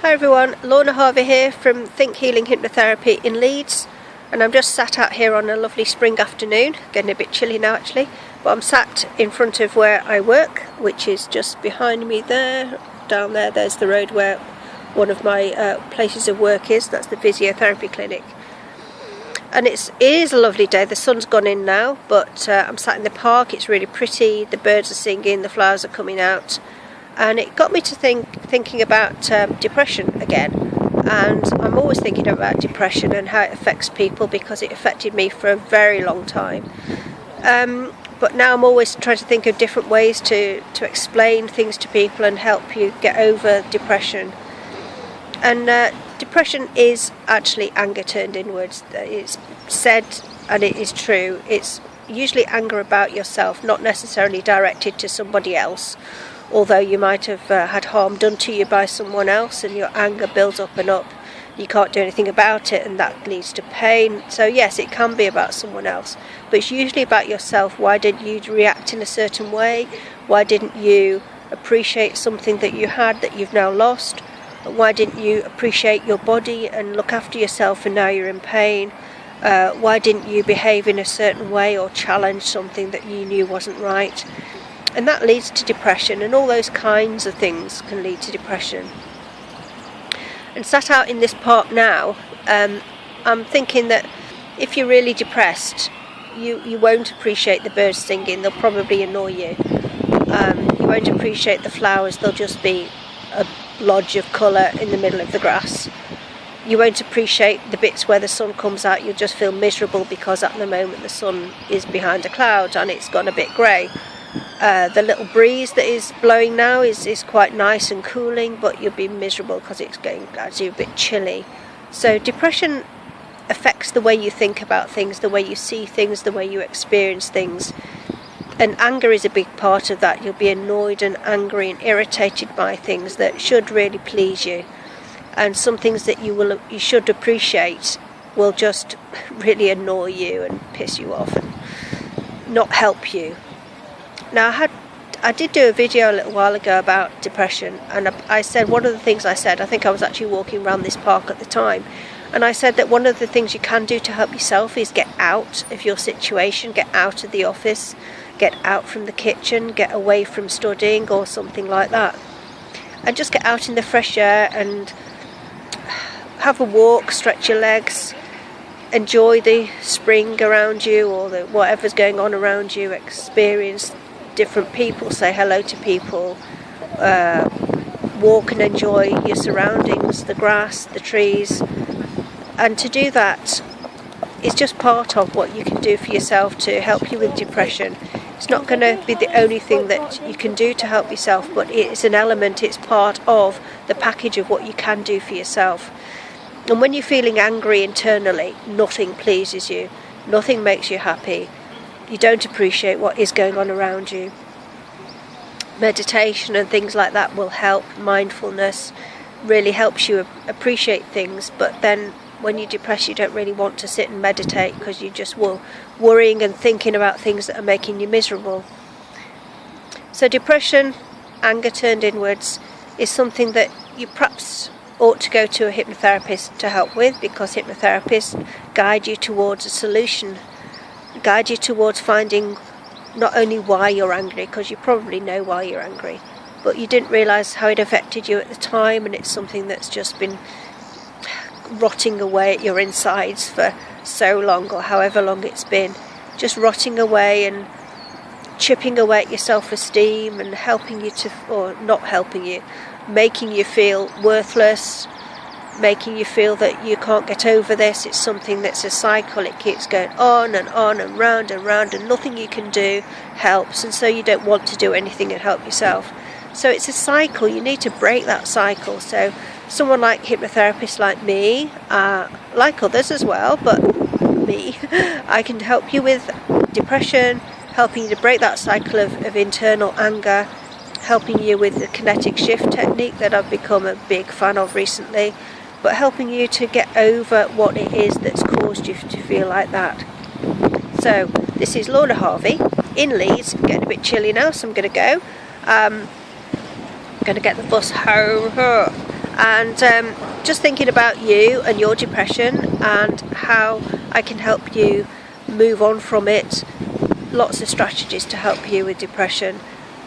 Hi everyone, Lorna Harvey here from Think Healing Hypnotherapy in Leeds, and I'm just sat out here on a lovely spring afternoon, getting a bit chilly now actually, but I'm sat in front of where I work, which is just behind me there. Down there's the road where one of my places of work is. That's the physiotherapy clinic. And it is a lovely day. The sun's gone in now, but I'm sat in the park. It's really pretty, the birds are singing, the flowers are coming out. And it got me to thinking about depression again. And I'm always thinking about depression and how it affects people, because it affected me for a very long time. But now I'm always trying to think of different ways to explain things to people and help you get over depression. And depression is actually anger turned inwards. It's said, and it is true, it's usually anger about yourself, not necessarily directed to somebody else. Although you might have had harm done to you by someone else, and your anger builds up and up. You can't do anything about it, and that leads to pain. So yes, it can be about someone else, but it's usually about yourself. Why didn't you react in a certain way? Why didn't you appreciate something that you had that you've now lost? Why didn't you appreciate your body and look after yourself, and now you're in pain? Why didn't you behave in a certain way or challenge something that you knew wasn't right? And that leads to depression, and all those kinds of things can lead to depression. And sat out in this park now, I'm thinking that if you're really depressed, you won't appreciate the birds singing. They'll probably annoy you. You won't appreciate the flowers. They'll just be a lodge of colour in the middle of the grass. You won't appreciate the bits where the sun comes out. You'll just feel miserable because at the moment the sun is behind a cloud and it's gone a bit grey. The little breeze that is blowing now is quite nice and cooling, but you'll be miserable because it's getting actually a bit chilly. So depression affects the way you think about things, the way you see things, the way you experience things. And anger is a big part of that. You'll be annoyed and angry and irritated by things that should really please you. And some things that you should appreciate will just really annoy you and piss you off and not help you. Now I did do a video a little while ago about depression, and I said one of the things I think I was actually walking around this park at the time, and I said that one of the things you can do to help yourself is get out of your situation, get out of the office, get out from the kitchen, get away from studying or something like that, and just get out in the fresh air and have a walk, stretch your legs, enjoy the spring around you or whatever's going on around you, experience different people, say hello to people, walk and enjoy your surroundings, the grass, the trees. And to do that is just part of what you can do for yourself to help you with depression. It's not going to be the only thing that you can do to help yourself, but it's an element, it's part of the package of what you can do for yourself. And when you're feeling angry internally, nothing pleases you, nothing makes you happy. You don't appreciate what is going on around you. Meditation and things like that will help. Mindfulness really helps you appreciate things, but then when you're depressed you don't really want to sit and meditate because you're just worrying and thinking about things that are making you miserable. So depression, anger turned inwards, is something that you perhaps ought to go to a hypnotherapist to help with, because hypnotherapists guide you towards a solution, guide you towards finding not only why you're angry, because you probably know why you're angry, but you didn't realise how it affected you at the time, and it's something that's just been rotting away at your insides for so long, or however long it's been, just rotting away and chipping away at your self-esteem and helping you to, or not helping you, making you feel worthless, making you feel that you can't get over this. It's something that's a cycle. It keeps going on and round and round, and nothing you can do helps, and so you don't want to do anything and help yourself. So it's a cycle. You need to break that cycle. So someone like hypnotherapists like me, like others as well, but me, I can help you with depression, helping you to break that cycle of internal anger, helping you with the kinetic shift technique that I've become a big fan of recently, but helping you to get over what it is that's caused you to feel like that. So this is Lorna Harvey in Leeds. Getting a bit chilly now, so I'm going to go. I'm going to get the bus home. and just thinking about you and your depression and how I can help you move on from it. Lots of strategies to help you with depression.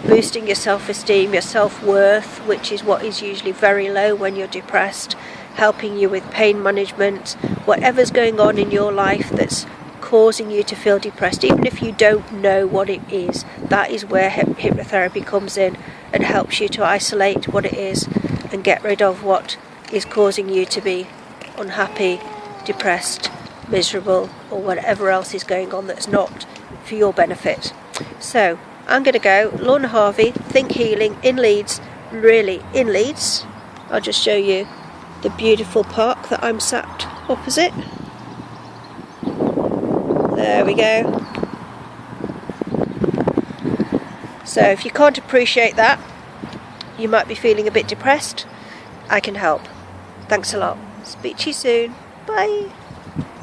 Boosting your self-esteem, your self-worth, which is what is usually very low when you're depressed. Helping you with pain management, whatever's going on in your life that's causing you to feel depressed, even if you don't know what it is. That is where hypnotherapy comes in and helps you to isolate what it is and get rid of what is causing you to be unhappy, depressed, miserable, or whatever else is going on that's not for your benefit. So I'm going to go. Lorna Harvey, Think Healing in Leeds, really in Leeds. I'll just show you the beautiful park that I'm sat opposite. There we go. So if you can't appreciate that, you might be feeling a bit depressed, I can help. Thanks a lot. Speak to you soon. Bye.